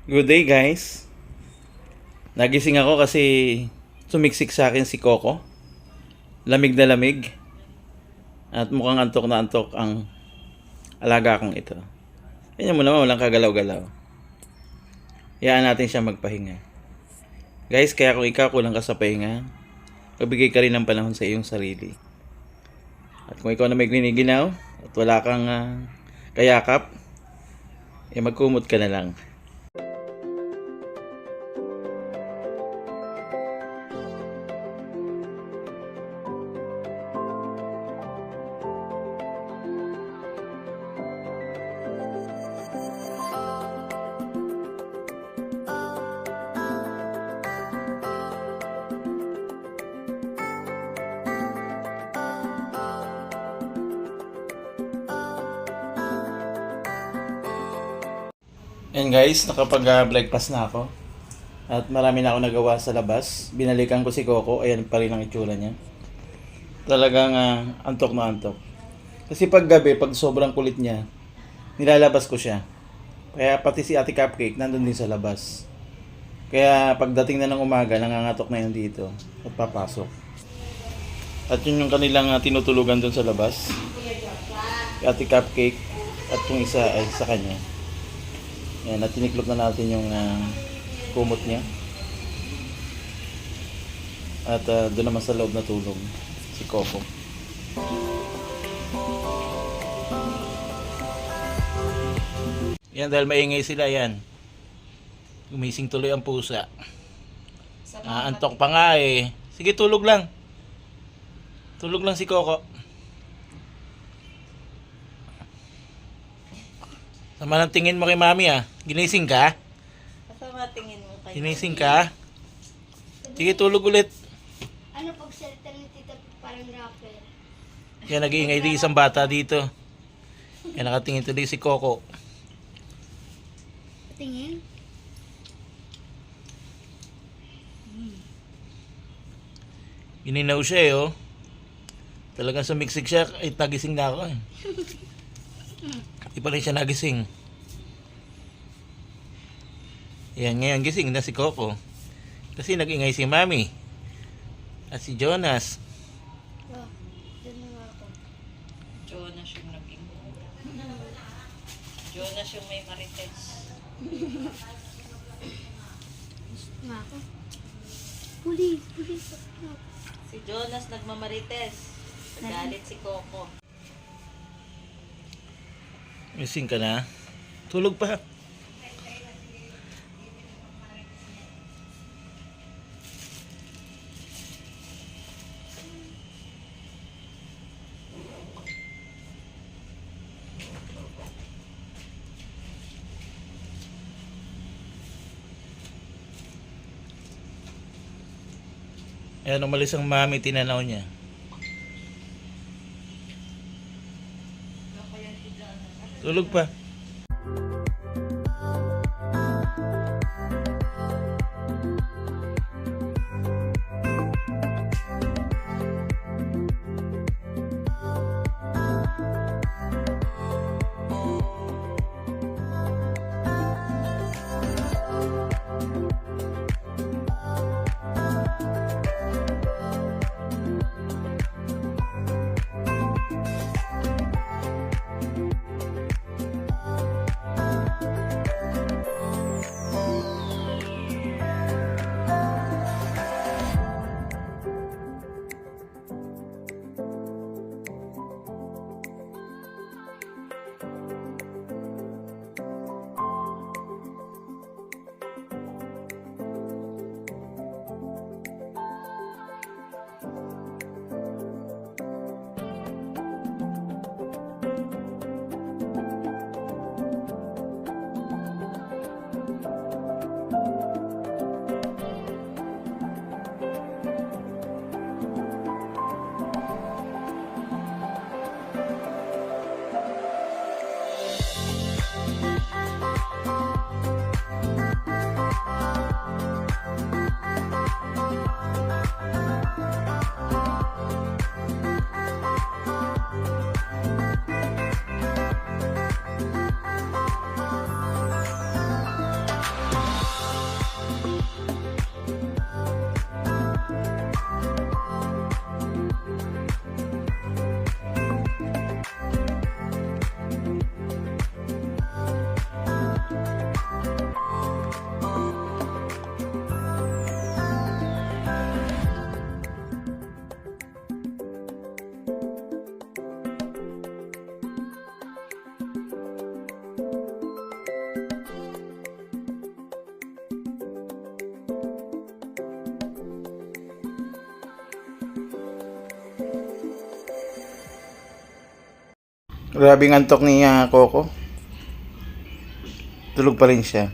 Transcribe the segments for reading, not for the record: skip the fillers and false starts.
Good day guys. Nagising ako kasi sumiksik sa akin si Coco. Lamig na lamig. At mukhang antok na antok ang alaga kong ito. Tingnan mo naman, walang kagalaw-galaw. Hayaan natin siya magpahinga. Guys, kaya kung ikaw kulang ka sa pahinga, magbigay ka rin ng panahon sa iyong sarili. At kung ikaw na may giniginaw at wala kang kayakap, magkumot ka na lang. And guys, nakapag-breakfast na ako. At marami na ako nagawa sa labas. Binalikan ko si Coco. Ayan pa rin ang itsura niya. Talagang antok na antok. Kasi pag gabi, pag sobrang kulit niya, nilalabas ko siya. Kaya pati si Ate Cupcake nandun din sa labas. Kaya pagdating na ng umaga, nangangatok na yun dito. At papasok. At yun yung kanilang tinutulugan dun sa labas. Ate Cupcake. At yung isa ay sa kanya. Yan, at tiniklop na natin yung kumot niya. At doon naman sa loob na tulog si Coco. Yan, dahil maingay sila yan. Gumising tuloy ang pusa. Antok pa nga eh. Sige, tulog lang. Tulog lang si Coco. Sama ng tingin mo kay mami Ginising ka? Sama tingin mo kay Ginising ka? Sige, tulog ulit. Ano pag salita ni tita parang rapper? Yan, nag-iingay di isang bata dito. Yan, nakatingin tuloy si Coco. Tingin? Gininaw siya Talagang sumiksik siya. Ay, nagising na ako Di pa rin siya nagising. Yan, ngayon gising na si Coco. Kasi nag-ingay si Mami. At si Jonas. Oh, dyan na nga ako. Jonas yung naging. Jonas yung may marites. Nga ako. Huli. Si Jonas nagmamarites. Nagalit si Coco. Gising ka na? Tulog pa. Ayan, umalis ang mami, tinanaw niya. Tulog pa. Grabing antok ni Coco. Tulog pa rin siya.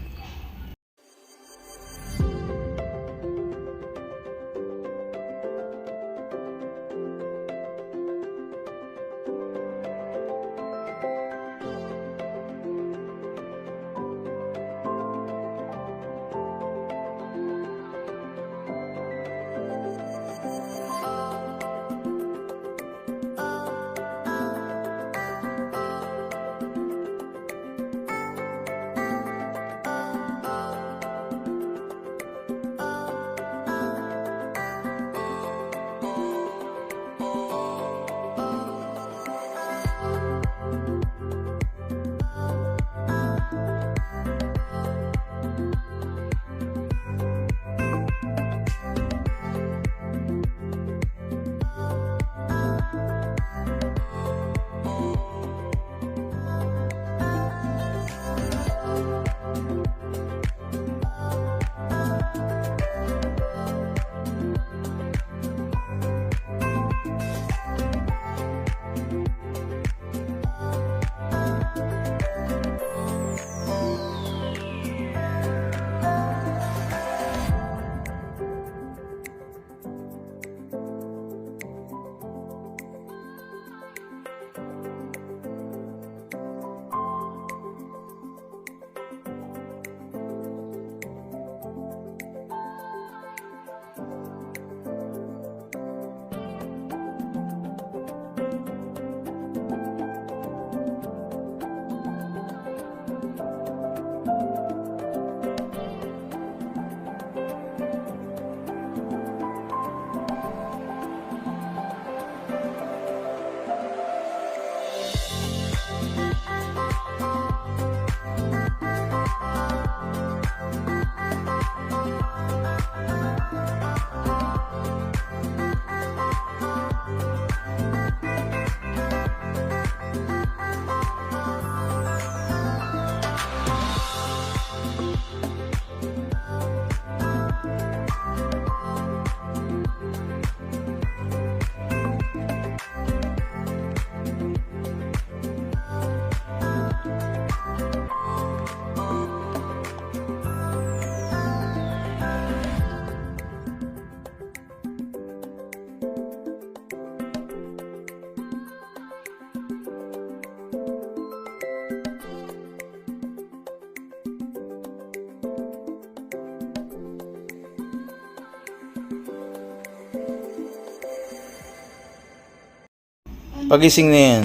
Pagising na yan.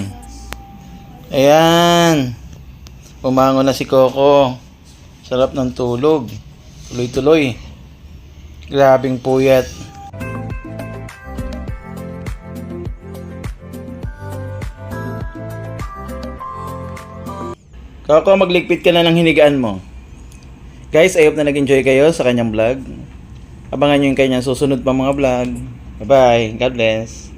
Ayan. Umangon na si Coco. Sarap ng tulog. Tuloy-tuloy. Grabing puyat. Coco, magligpit ka na ng hinigaan mo. Guys, I hope na nag-enjoy kayo sa kanyang vlog. Abangan nyo yung kanyang susunod pa mga vlog. Bye-bye. God bless.